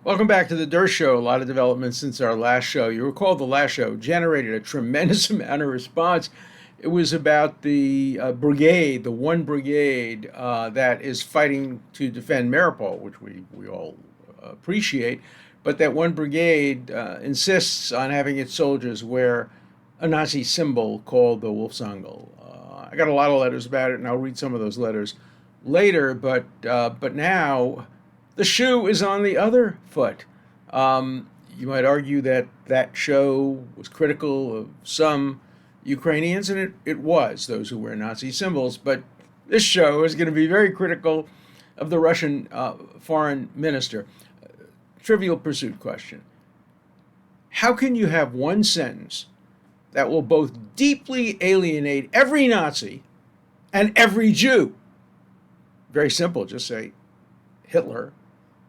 Welcome back to the Dershow. A lot of developments since our last show. You recall the last show generated a tremendous amount of response. It was about the brigade, the one brigade that is fighting to defend Maripol, which we all appreciate. But that one brigade insists on having its soldiers wear a Nazi symbol called the Wolfsangel. I got a lot of letters about it, and I'll read some of those letters later. But now the shoe is on the other foot. You might argue that that show was critical of some Ukrainians, and it was, those who wear Nazi symbols. But this show is going to be very critical of the Russian foreign minister. Trivial pursuit question. How can you have one sentence that will both deeply alienate every Nazi and every Jew? Very simple. Just say Hitler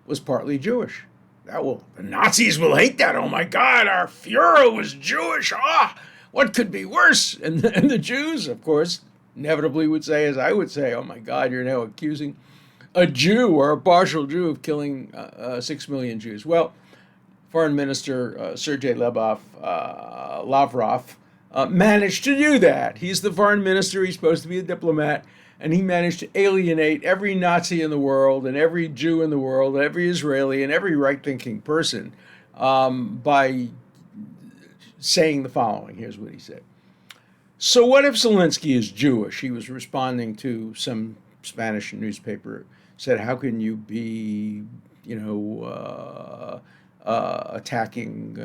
was partly Jewish. The Nazis will hate that. Oh my God, our Fuhrer was Jewish. What could be worse? And the Jews, of course, inevitably would say, as I would say, oh my God, you're now accusing a Jew or a partial Jew of killing 6 million Jews. Well, Foreign Minister Sergei Lavrov managed to do that. He's the foreign minister. He's supposed to be a diplomat. And he managed to alienate every Nazi in the world and every Jew in the world, every Israeli and every right-thinking person by saying the following. Here's what he said. So what if Zelensky is Jewish? He was responding to some Spanish newspaper, said, how can you be, attacking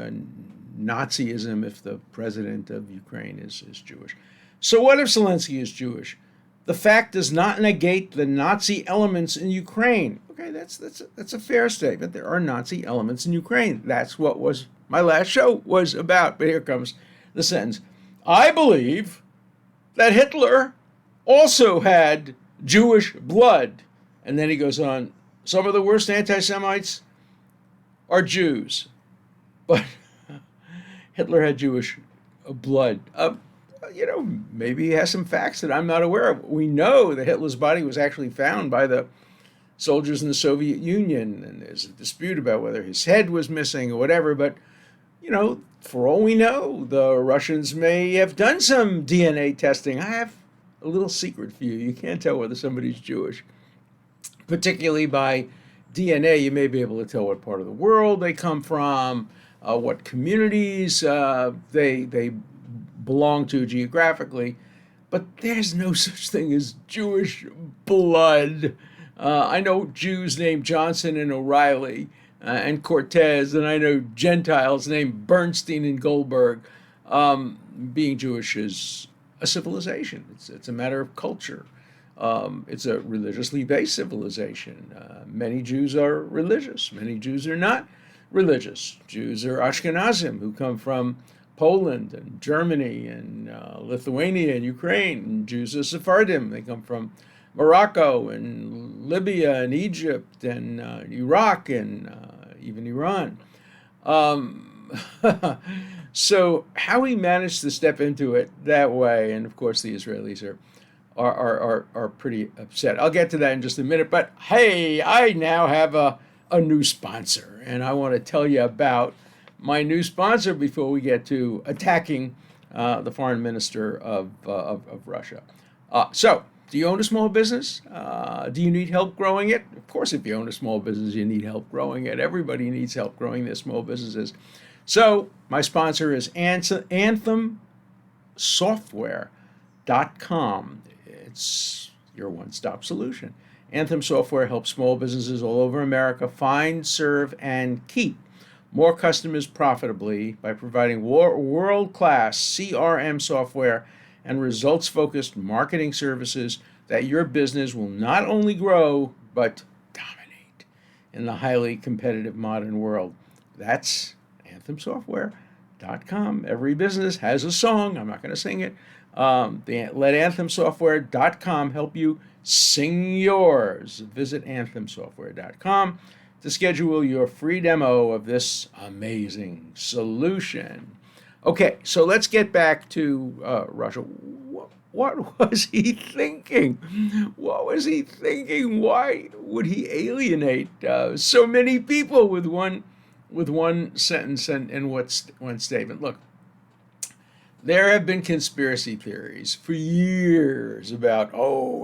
Nazism if the president of Ukraine is Jewish? So what if Zelensky is Jewish? The fact does not negate the Nazi elements in Ukraine. Okay, that's a fair statement. There are Nazi elements in Ukraine. That's what was my last show was about. But here comes the sentence. I believe that Hitler also had Jewish blood. And then he goes on, some of the worst anti-Semites are Jews. But Hitler had Jewish blood. Maybe he has some facts that I'm not aware of. We know that Hitler's body was actually found by the soldiers in the Soviet Union, and there's a dispute about whether his head was missing or whatever. But, for all we know, the Russians may have done some DNA testing. I have a little secret for you. You can't tell whether somebody's Jewish. Particularly by DNA, you may be able to tell what part of the world they come from, what communities they belong to geographically, but there's no such thing as Jewish blood. I know Jews named Johnson and O'Reilly and Cortez, and I know Gentiles named Bernstein and Goldberg. Being Jewish is a civilization. It's a matter of culture. It's a religiously based civilization. Many Jews are religious. Many Jews are not religious. Jews are Ashkenazim who come from Poland and Germany and Lithuania and Ukraine. And Jews are Sephardim. They come from Morocco and Libya and Egypt and Iraq and even Iran. So how he managed to step into it that way, and of course the Israelis are pretty upset. I'll get to that in just a minute. But hey, I now have a new sponsor, and I want to tell you about my new sponsor before we get to attacking the foreign minister of Russia. So, do you own a small business? Do you need help growing it? Of course, if you own a small business, you need help growing it. Everybody needs help growing their small businesses. So, my sponsor is AnthemSoftware.com. It's your one-stop solution. Anthem Software helps small businesses all over America find, serve, and keep more customers profitably by providing world-class CRM software and results-focused marketing services that your business will not only grow, but dominate in the highly competitive modern world. That's AnthemSoftware.com. Every business has a song. I'm not going to sing it. Let AnthemSoftware.com help you sing yours. Visit AnthemSoftware.com to schedule your free demo of this amazing solution. Okay, so let's get back to Russia. what was he thinking? What was he thinking? Why would he alienate so many people with one sentence and one statement? Look, there have been conspiracy theories for years about,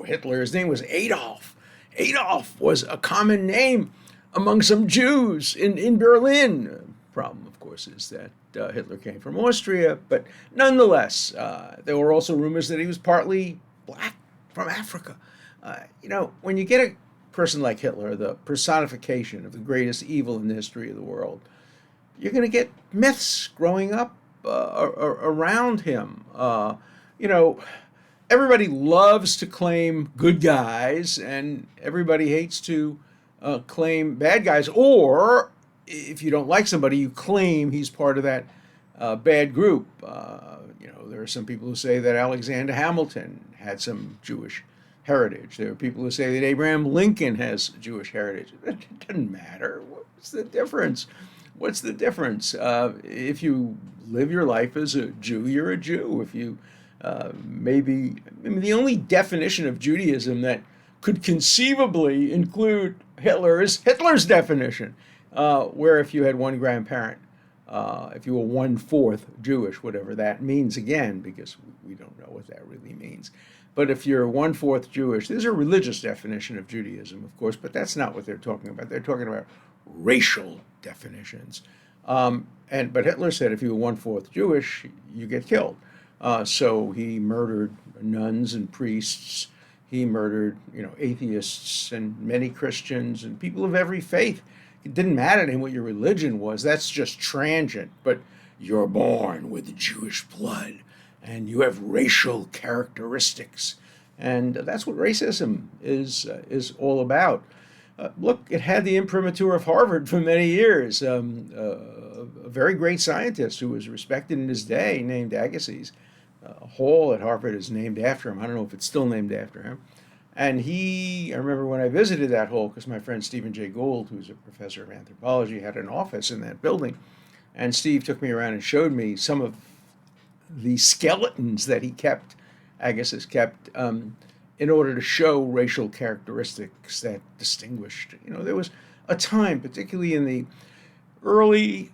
Hitler's name was Adolf. Adolf was a common name among some Jews in Berlin. Problem, of course, is that Hitler came from Austria, but nonetheless, there were also rumors that he was partly black from Africa. When you get a person like Hitler, the personification of the greatest evil in the history of the world, you're going to get myths growing up around him. Everybody loves to claim good guys, and everybody hates to claim bad guys. Or if you don't like somebody, you claim he's part of that bad group. There are some people who say that Alexander Hamilton had some Jewish heritage. There are people who say that Abraham Lincoln has Jewish heritage. It doesn't matter. What's the difference? What's the difference? If you live your life as a Jew, you're a Jew. If you the only definition of Judaism that could conceivably include Hitler is Hitler's definition, where if you had one grandparent, if you were 1/4 Jewish, whatever that means again, because we don't know what that really means. But if you're 1/4 Jewish, there's a religious definition of Judaism, of course, but that's not what they're talking about. They're talking about racial definitions. But Hitler said if you were 1/4 Jewish, you get killed. So he murdered nuns and priests. He murdered, atheists and many Christians and people of every faith. It didn't matter to him what your religion was. That's just transient. But you're born with Jewish blood, and you have racial characteristics, and that's what racism is all about. Look, it had the imprimatur of Harvard for many years. A very great scientist who was respected in his day, named Agassiz. A hall at Harvard is named after him. I don't know if it's still named after him. And I remember when I visited that hall, because my friend Stephen Jay Gould, who's a professor of anthropology, had an office in that building. And Steve took me around and showed me some of the skeletons that Agassiz kept, in order to show racial characteristics that distinguished. There was a time, particularly in the early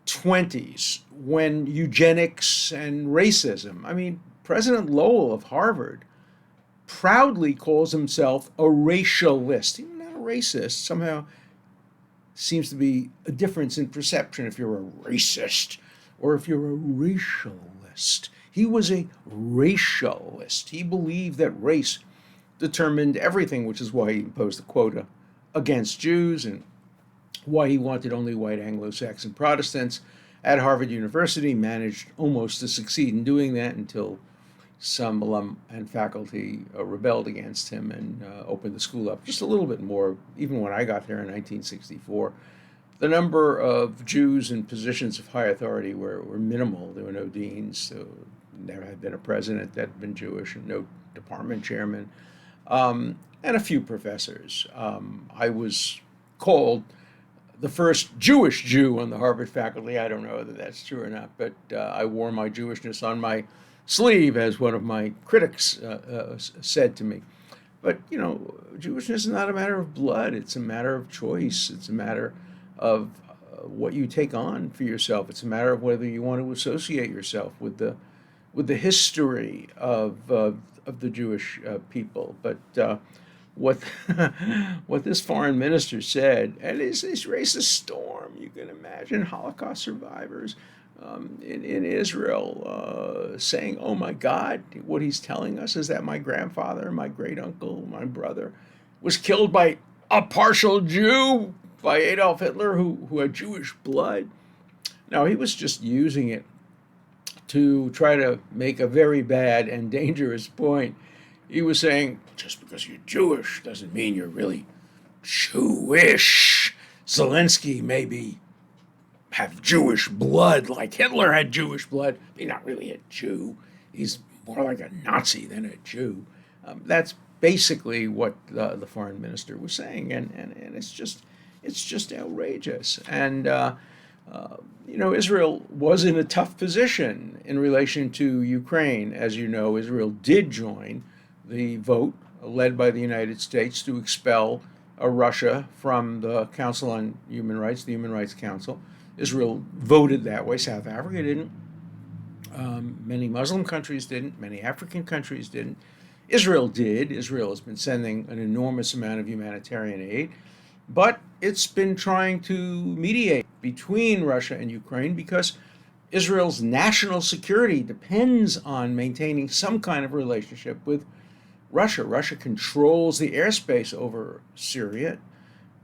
20s, when eugenics and racism, President Lowell of Harvard proudly calls himself a racialist. He's not a racist. Somehow seems to be a difference in perception if you're a racist or if you're a racialist. He was a racialist. He believed that race determined everything, which is why he imposed the quota against Jews and why he wanted only white Anglo-Saxon Protestants at Harvard University, managed almost to succeed in doing that until some alum and faculty rebelled against him and opened the school up just a little bit more. Even when I got there in 1964, the number of Jews in positions of high authority were minimal. There were no deans. There never had been a president that had been Jewish, and no department chairman, and a few professors. I was called the first Jewish Jew on the Harvard faculty. I don't know whether that's true or not, but I wore my Jewishness on my sleeve, as one of my critics said to me. But, Jewishness is not a matter of blood. It's a matter of choice. It's a matter of what you take on for yourself. It's a matter of whether you want to associate yourself with the history of the Jewish people. But what this foreign minister said, and it's this racist storm. You can imagine Holocaust survivors in Israel saying, "Oh my God, what he's telling us is that my grandfather, my great uncle, my brother was killed by a partial Jew, by Adolf Hitler, who had Jewish blood." Now, he was just using it to try to make a very bad and dangerous point. He was saying, just because you're Jewish doesn't mean you're really Jewish. Zelensky maybe have Jewish blood like Hitler had Jewish blood. He's not really a Jew. He's more like a Nazi than a Jew. That's basically what the foreign minister was saying, and it's just outrageous. And Israel was in a tough position in relation to Ukraine. As you know, Israel did join the vote led by the United States to expel Russia from the Council on Human Rights, the Human Rights Council. Israel voted that way. South Africa didn't. Many Muslim countries didn't. Many African countries didn't. Israel did. Israel has been sending an enormous amount of humanitarian aid, but it's been trying to mediate between Russia and Ukraine because Israel's national security depends on maintaining some kind of relationship with Russia. Russia controls the airspace over Syria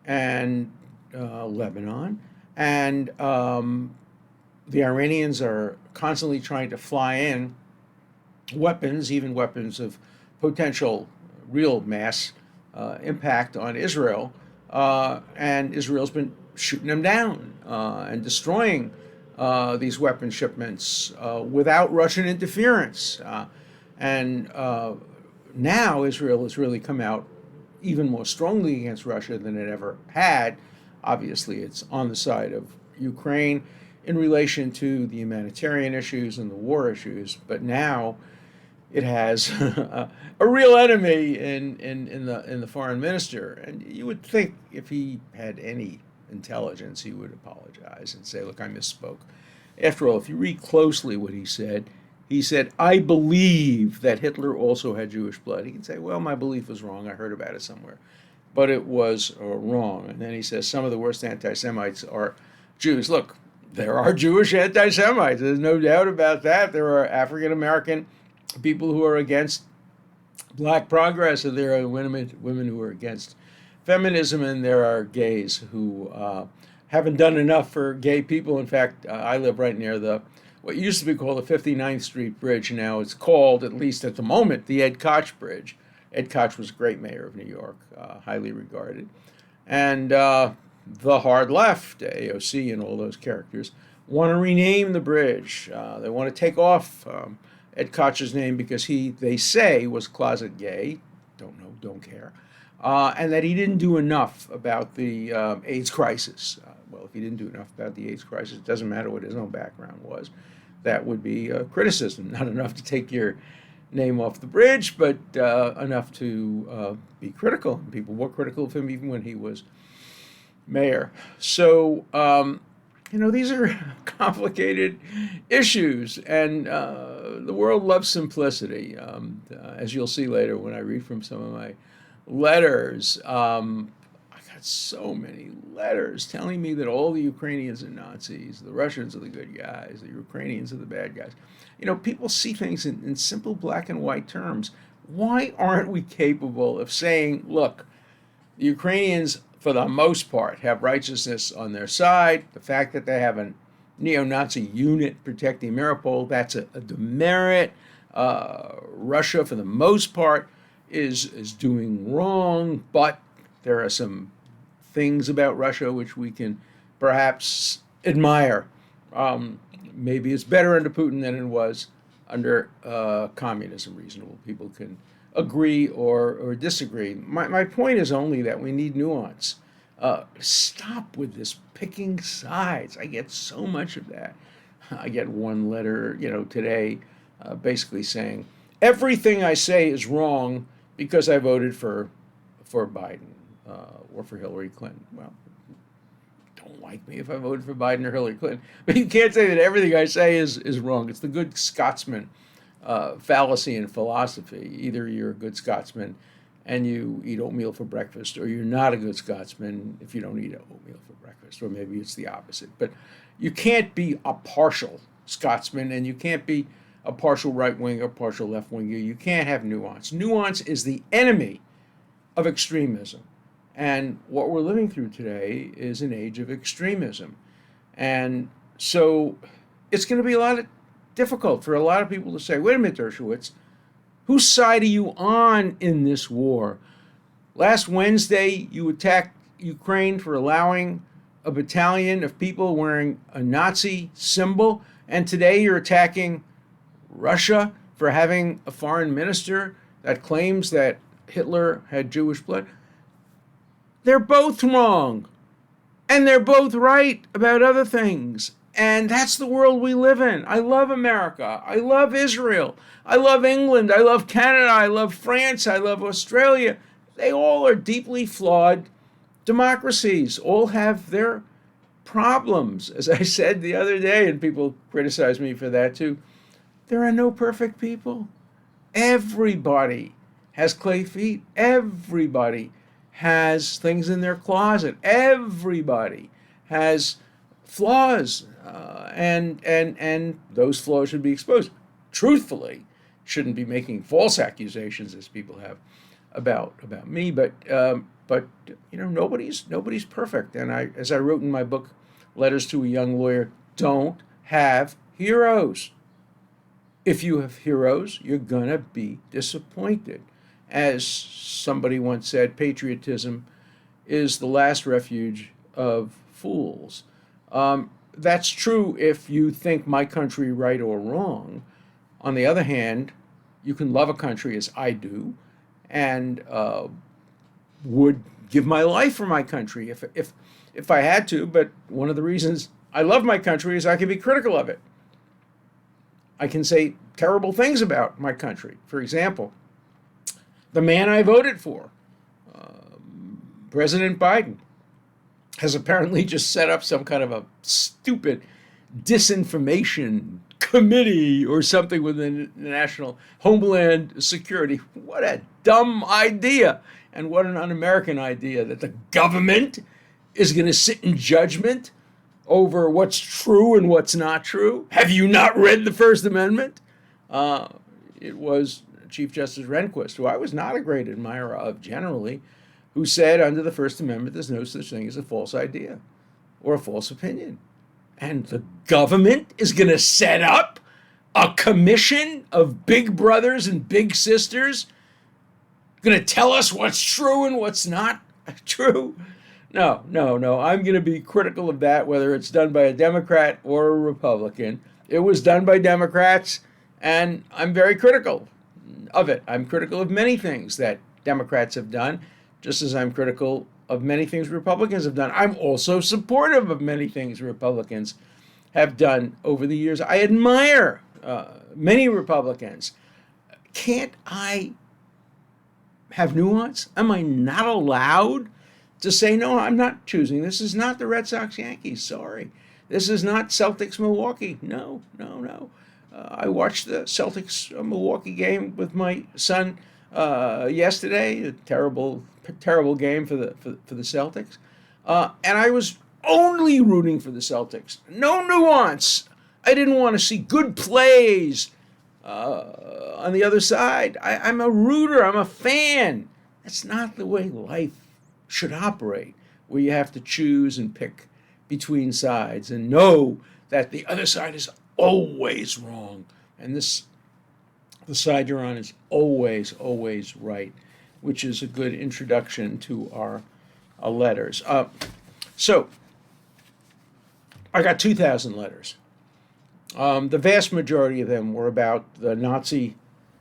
and Lebanon, and the Iranians are constantly trying to fly in weapons, even weapons of potential real mass impact on Israel, and Israel's been shooting them down and destroying these weapon shipments without Russian interference. And now Israel has really come out even more strongly against Russia than it ever had. Obviously, it's on the side of Ukraine in relation to the humanitarian issues and the war issues, but now it has a real enemy in the foreign minister. And you would think if he had any intelligence, he would apologize and say, look, I misspoke. After all, if you read closely what he said, I believe that Hitler also had Jewish blood. He can say, well, my belief was wrong. I heard about it somewhere. But it was wrong. And then he says some of the worst anti-Semites are Jews. Look, there are Jewish anti-Semites. There's no doubt about that. There are African-American people who are against black progress, and there are women who are against feminism, and there are gays who haven't done enough for gay people. In fact, I live right near what used to be called the 59th Street Bridge. Now it's called, at least at the moment, the Ed Koch Bridge. Ed Koch was a great mayor of New York, highly regarded. And the hard left, AOC and all those characters, want to rename the bridge. They want to take off Ed Koch's name because they say, was closet gay. Don't know, don't care. And that he didn't do enough about the AIDS crisis. Well, if he didn't do enough about the AIDS crisis, it doesn't matter what his own background was. That would be criticism, not enough to take your name off the bridge, but enough to be critical. People were critical of him even when he was mayor. So, these are complicated issues, and the world loves simplicity. As you'll see later when I read from some of my letters, I got so many letters telling me that all the Ukrainians are Nazis, the Russians are the good guys, the Ukrainians are the bad guys. People see things in simple black and white terms. Why aren't we capable of saying, look, the Ukrainians, for the most part, have righteousness on their side. The fact that they have a neo-Nazi unit protecting Mariupol, that's a demerit. Russia, for the most part, is doing wrong, but there are some things about Russia which we can perhaps admire. Maybe it's better under Putin than it was under communism. Reasonable people can agree or disagree. My point is only that we need nuance. Stop with this picking sides. I get so much of that. I get one letter, today, basically saying everything I say is wrong because I voted for Biden or for Hillary Clinton. Well, don't like me if I voted for Biden or Hillary Clinton, but you can't say that everything I say is wrong. It's the good Scotsman fallacy in philosophy. Either you're a good Scotsman and you eat oatmeal for breakfast, or you're not a good Scotsman if you don't eat oatmeal for breakfast, or maybe it's the opposite. But you can't be a partial Scotsman, and you can't be a partial right wing or partial left wing. You can't have nuance. Nuance is the enemy of extremism. And what we're living through today is an age of extremism. And so it's going to be difficult for a lot of people to say, wait a minute, Dershowitz, whose side are you on in this war? Last Wednesday, you attacked Ukraine for allowing a battalion of people wearing a Nazi symbol, and today you're attacking Russia for having a foreign minister that claims that Hitler had Jewish blood. They're both wrong. And they're both right about other things. And that's the world we live in. I love America. I love Israel. I love England. I love Canada. I love France. I love Australia. They all are deeply flawed democracies, all have their problems. As I said the other day, and people criticize me for that too, there are no perfect people. Everybody has clay feet. Everybody has things in their closet. Everybody has flaws, and those flaws should be exposed. Truthfully, shouldn't be making false accusations as people have about me. But nobody's perfect. And as I wrote in my book, Letters to a Young Lawyer, don't have heroes. If you have heroes, you're gonna be disappointed. As somebody once said, patriotism is the last refuge of fools. That's true if you think my country right or wrong. On the other hand, you can love a country as I do, and would give my life for my country if I had to. But one of the reasons I love my country is I can be critical of it. I can say terrible things about my country. For example, the man I voted for, President Biden, has apparently just set up some kind of a stupid disinformation committee or something within the National Homeland Security. What a dumb idea, and what an un-American idea that the government is going to sit in judgment over what's true and what's not true. Have you not read the First Amendment? It was Chief Justice Rehnquist, who I was not a great admirer of generally, who said under the First Amendment there's no such thing as a false idea or a false opinion. And the government is going to set up a commission of big brothers and big sisters going to tell us what's true and what's not true? No. I'm going to be critical of that, whether it's done by a Democrat or a Republican. It was done by Democrats, and I'm very critical of it. I'm critical of many things that Democrats have done, just as I'm critical of many things Republicans have done. I'm also supportive of many things Republicans have done over the years. I admire many Republicans. Can't I have nuance? Am I not allowed to say, no, I'm not choosing? This is not the Red Sox Yankees. Sorry. This is not Celtics Milwaukee. No. I watched the Celtics Milwaukee game with my son yesterday. A terrible game for the Celtics. And I was only rooting for the Celtics. No nuance. I didn't want to see good plays on the other side. I'm a rooter. I'm a fan. That's not the way life should operate, where you have to choose and pick between sides and know that the other side is always wrong. And the side you're on is always right, which is a good introduction to our letters. So I got 2,000 letters. The vast majority of them were about the Nazi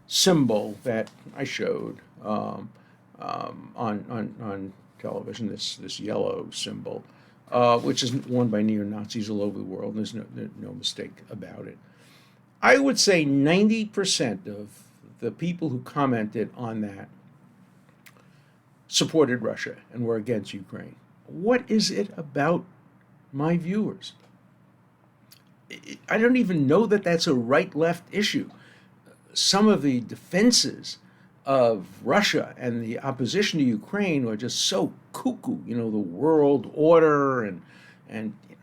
symbol that I showed on television, this yellow symbol, which is worn by neo-Nazis all over the world. There's no mistake about it. I would say 90% of the people who commented on that supported Russia and were against Ukraine. What is it about my viewers? I don't even know that that's a right-left issue. Some of the defenses of Russia and the opposition to Ukraine are just so cuckoo. The world order and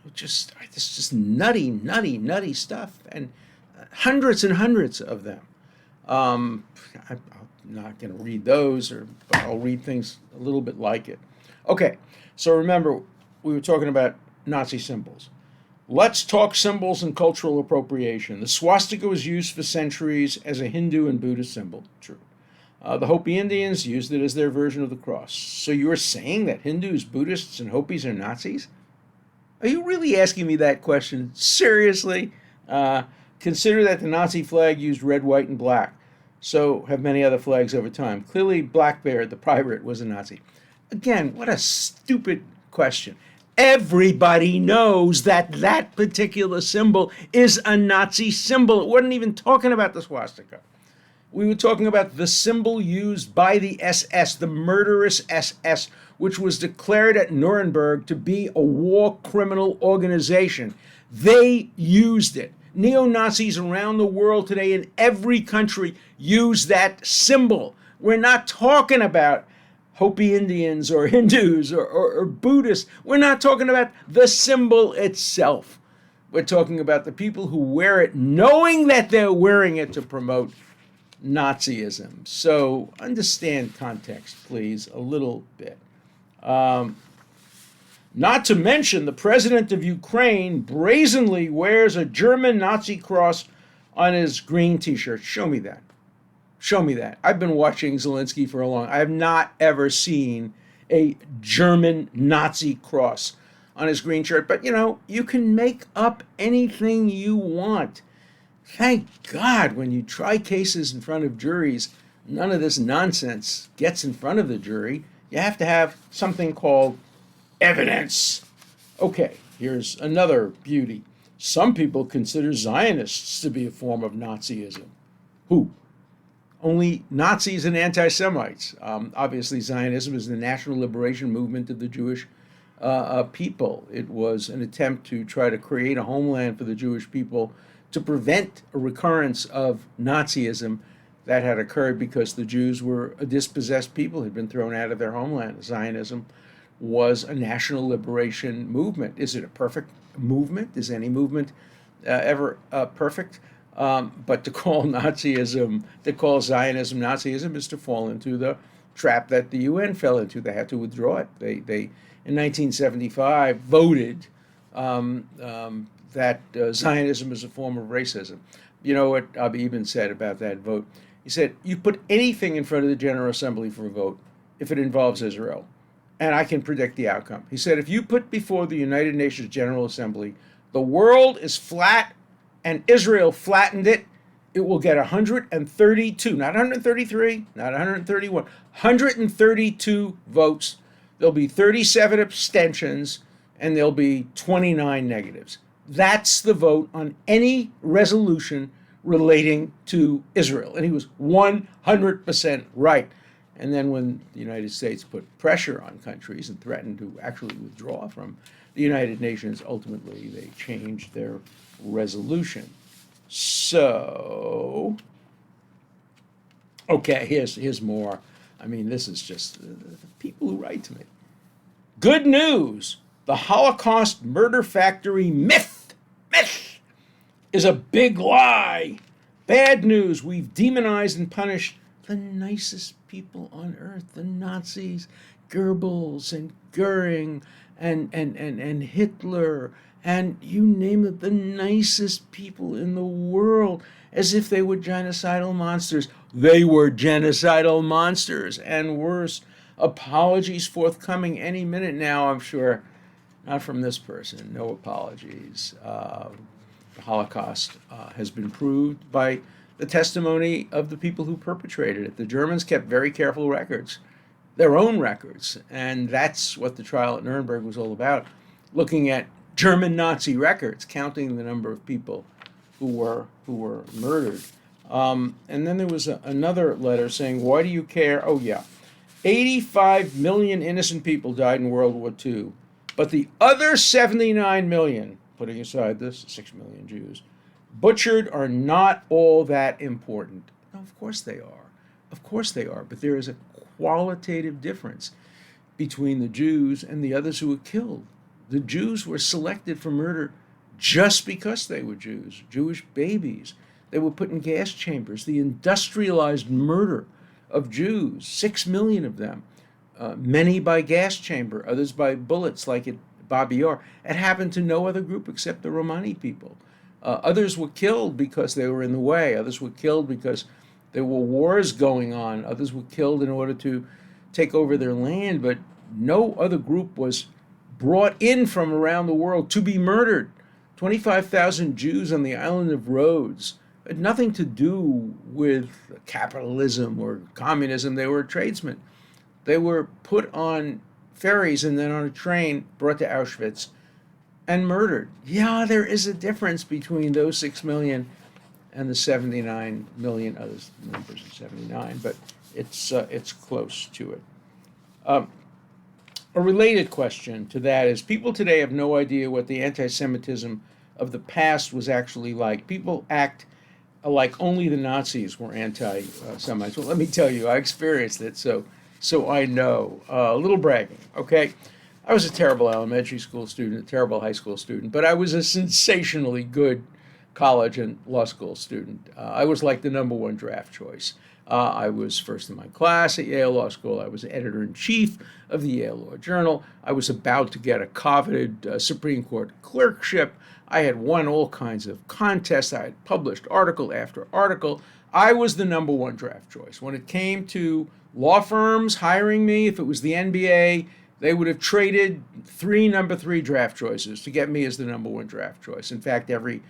it's just nutty stuff, and hundreds and hundreds of them. I'm not going to read those, but I'll read things a little bit like it. Okay, so remember, we were talking about Nazi symbols. Let's talk symbols and cultural appropriation. The swastika was used for centuries as a Hindu and Buddhist symbol. True. The Hopi Indians used it as their version of the cross. So you're saying that Hindus, Buddhists, and Hopis are Nazis? Are you really asking me that question? Seriously? Consider that the Nazi flag used red, white, and black. So have many other flags over time. Clearly, Blackbeard, the pirate, was a Nazi. Again, what a stupid question. Everybody knows that that particular symbol is a Nazi symbol. It wasn't even talking about the swastika. We were talking about the symbol used by the SS, the murderous SS, which was declared at Nuremberg to be a war criminal organization. They used it. Neo-Nazis around the world today in every country use that symbol. We're not talking about Hopi Indians or Hindus or Buddhists. We're not talking about the symbol itself. We're talking about the people who wear it, knowing that they're wearing it to promote Nazism. So understand context, please, a little bit. Not to mention, the president of Ukraine brazenly wears a German Nazi cross on his green t-shirt. Show me that. Show me that. I've been watching Zelensky for a long time. I have not ever seen a German Nazi cross on his green shirt. But, you can make up anything you want. Thank God when you try cases in front of juries, none of this nonsense gets in front of the jury. You have to have something called evidence. Okay, here's another beauty. Some people consider Zionists to be a form of Nazism. Who? Only Nazis and anti-Semites. Obviously, Zionism is the national liberation movement of the Jewish people. It was an attempt to try to create a homeland for the Jewish people to prevent a recurrence of Nazism that had occurred because the Jews were a dispossessed people, had been thrown out of their homeland. Zionism was a national liberation movement. Is it a perfect movement? Is any movement ever perfect? But to call Nazism, to call Zionism Nazism is to fall into the trap that the UN fell into. They had to withdraw it. They in 1975 voted that Zionism is a form of racism. You know what Avi Eben said about that vote? He said, you put anything in front of the General Assembly for a vote if it involves Israel, and I can predict the outcome. He said, if you put before the United Nations General Assembly, the world is flat and Israel flattened it, it will get 132, not 133, not 131, 132 votes. There'll be 37 abstentions, and there'll be 29 negatives. That's the vote on any resolution relating to Israel. And he was 100% right. And then when the United States put pressure on countries and threatened to actually withdraw from the United Nations, ultimately they changed their resolution. So, okay, here's more. I mean, this is just the people who write to me. Good news. The Holocaust murder factory myth is a big lie. Bad news. We've demonized and punished the nicest people on earth, the Nazis, Goebbels and Goering and Hitler, and you name it, the nicest people in the world, as if they were genocidal monsters. They were genocidal monsters, and worse. Apologies forthcoming any minute now, I'm sure. Not from this person, no apologies. The Holocaust has been proved by the testimony of the people who perpetrated it. The Germans kept very careful records, their own records, and that's what the trial at Nuremberg was all about, looking at German Nazi records, counting the number of people who were murdered. And then there was another letter saying, why do you care? Oh, yeah. 85 million innocent people died in World War II, but the other 79 million, putting aside this 6 million Jews, butchered are not all that important. No, of course they are. Of course they are. But there is a qualitative difference between the Jews and the others who were killed. The Jews were selected for murder just because they were Jews, Jewish babies. They were put in gas chambers. The industrialized murder of Jews, 6 million of them, many by gas chamber, others by bullets like at Babi Yar. It happened to no other group except the Romani people. Others were killed because they were in the way. Others were killed because there were wars going on. Others were killed in order to take over their land, but no other group was brought in from around the world to be murdered. 25,000 Jews on the island of Rhodes had nothing to do with capitalism or communism. They were tradesmen. They were put on ferries and then on a train brought to Auschwitz and murdered. Yeah, there is a difference between those 6 million and the 79 million others numbers in 79, but it's close to it. Um, a related question to that is people today have no idea what the anti-Semitism of the past was actually like. People act like only the Nazis were anti-Semites. Well, let me tell you, I experienced it, so I know. A little bragging, okay? I was a terrible elementary school student, a terrible high school student, but I was a sensationally good college and law school student. I was like the number one draft choice. I was first in my class at Yale Law School. I was editor-in-chief of the Yale Law Journal. I was about to get a coveted Supreme Court clerkship. I had won all kinds of contests. I had published article after article. I was the number one draft choice. When it came to law firms hiring me, if it was the NBA, they would have traded 3 number 3 draft choices to get me as the number one draft choice. In fact, every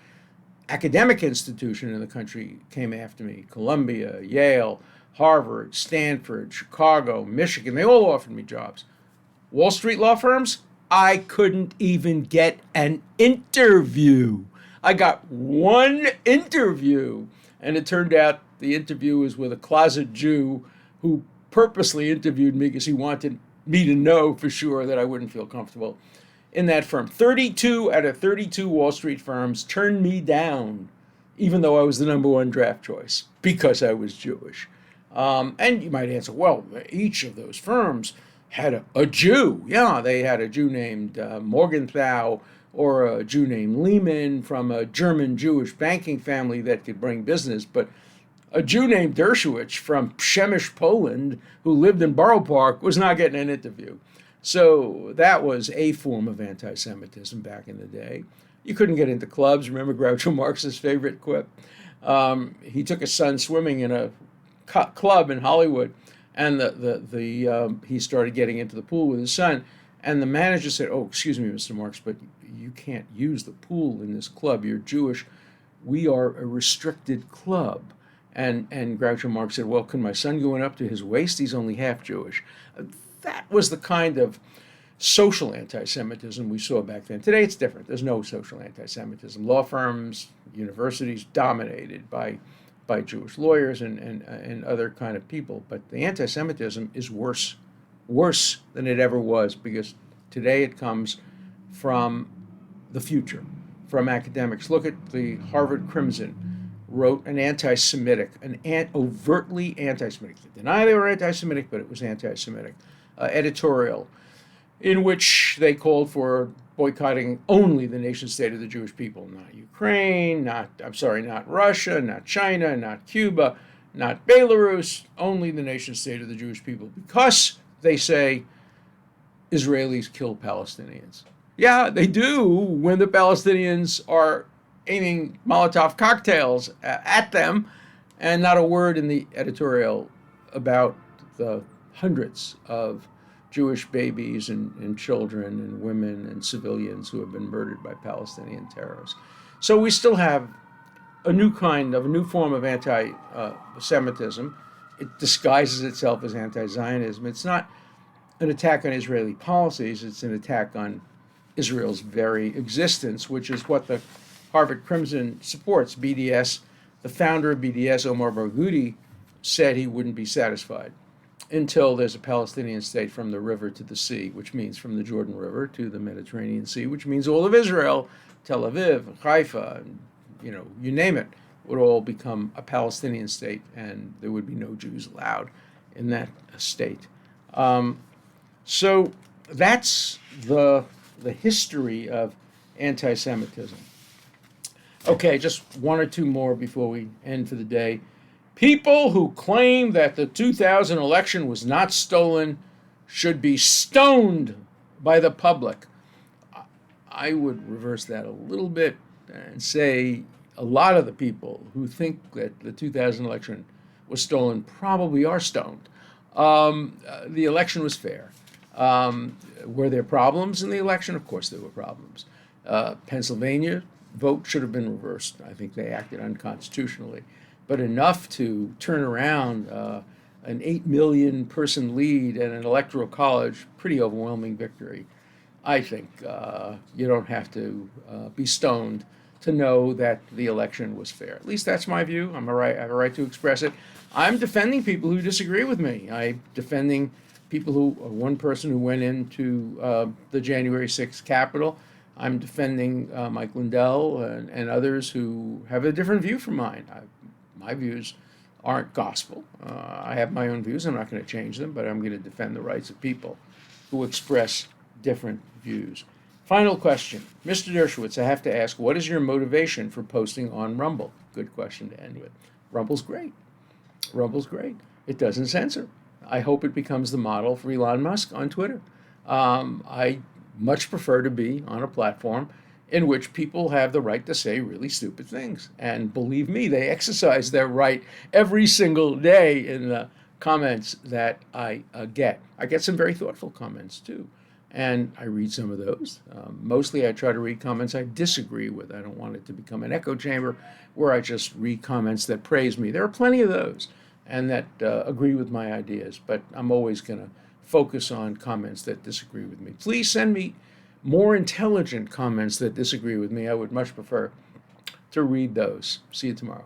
academic institution in the country came after me. Columbia, Yale, Harvard, Stanford, Chicago, Michigan, they all offered me jobs. Wall Street law firms, I couldn't even get an interview. I got one interview, and it turned out the interview was with a closet Jew who purposely interviewed me because he wanted me to know for sure that I wouldn't feel comfortable in that firm. 32 out of 32 Wall Street firms turned me down, even though I was the number one draft choice, because I was Jewish. And you might answer, well, each of those firms had a Jew. Yeah, they had a Jew named Morgenthau or a Jew named Lehman from a German Jewish banking family that could bring business, but a Jew named Dershowitz from Przemyśl, Poland, who lived in Borough Park, was not getting an interview. So that was a form of anti-Semitism back in the day. You couldn't get into clubs. Remember Groucho Marx's favorite quip? He took his son swimming in a club in Hollywood, and he started getting into the pool with his son. And the manager said, "Oh, excuse me, Mr. Marx, but you can't use the pool in this club. You're Jewish. We are a restricted club." And Groucho Marx said, "Well, can my son go in up to his waist? He's only half Jewish." That was the kind of social anti-Semitism we saw back then. Today it's different. There's no social anti-Semitism. Law firms, universities dominated by Jewish lawyers and other kind of people. But the anti-Semitism is worse than it ever was, because today it comes from the future, from academics. Look at the Harvard Crimson wrote an anti-Semitic, overtly anti-Semitic. They deny they were anti-Semitic, but it was anti-Semitic editorial in which they called for boycotting only the nation state of the Jewish people, not Ukraine, not Russia, not China, not Cuba, not Belarus, only the nation state of the Jewish people, because they say Israelis kill Palestinians. Yeah, they do when the Palestinians are aiming Molotov cocktails at them, and not a word in the editorial about the hundreds of Jewish babies and children and women and civilians who have been murdered by Palestinian terrorists. So we still have a new form of anti-Semitism. It disguises itself as anti-Zionism. It's not an attack on Israeli policies, it's an attack on Israel's very existence, which is what the Harvard Crimson supports. BDS, the founder of BDS, Omar Barghouti, said he wouldn't be satisfied until there's a Palestinian state from the river to the sea, which means from the Jordan River to the Mediterranean Sea, which means all of Israel, Tel Aviv, and Haifa, and you name it, would all become a Palestinian state, and there would be no Jews allowed in that state. So that's the history of anti-Semitism. Okay, just one or two more before we end for the day. People who claim that the 2000 election was not stolen should be stoned by the public. I would reverse that a little bit and say a lot of the people who think that the 2000 election was stolen probably are stoned. The election was fair. Were there problems in the election? Of course there were problems. Pennsylvania vote should have been reversed. I think they acted unconstitutionally. But enough to turn around an 8 million person lead and an electoral college, pretty overwhelming victory. I think you don't have to be stoned to know that the election was fair. At least that's my view. I have a right to express it. I'm defending people who disagree with me. I'm defending people one person who went into the January 6th Capitol. I'm defending Mike Lindell and others who have a different view from mine. My views aren't gospel. I have my own views. I'm not going to change them, but I'm going to defend the rights of people who express different views. Final question. Mr. Dershowitz, I have to ask, what is your motivation for posting on Rumble? Good question to end with. Rumble's great. Rumble's great. It doesn't censor. I hope it becomes the model for Elon Musk on Twitter. I much prefer to be on a platform in which people have the right to say really stupid things. And believe me, they exercise their right every single day in the comments that I get. I get some very thoughtful comments too. And I read some of those. Mostly I try to read comments I disagree with. I don't want it to become an echo chamber where I just read comments that praise me. There are plenty of those and that agree with my ideas, but I'm always going to focus on comments that disagree with me. Please send me more intelligent comments that disagree with me. I would much prefer to read those. See you tomorrow.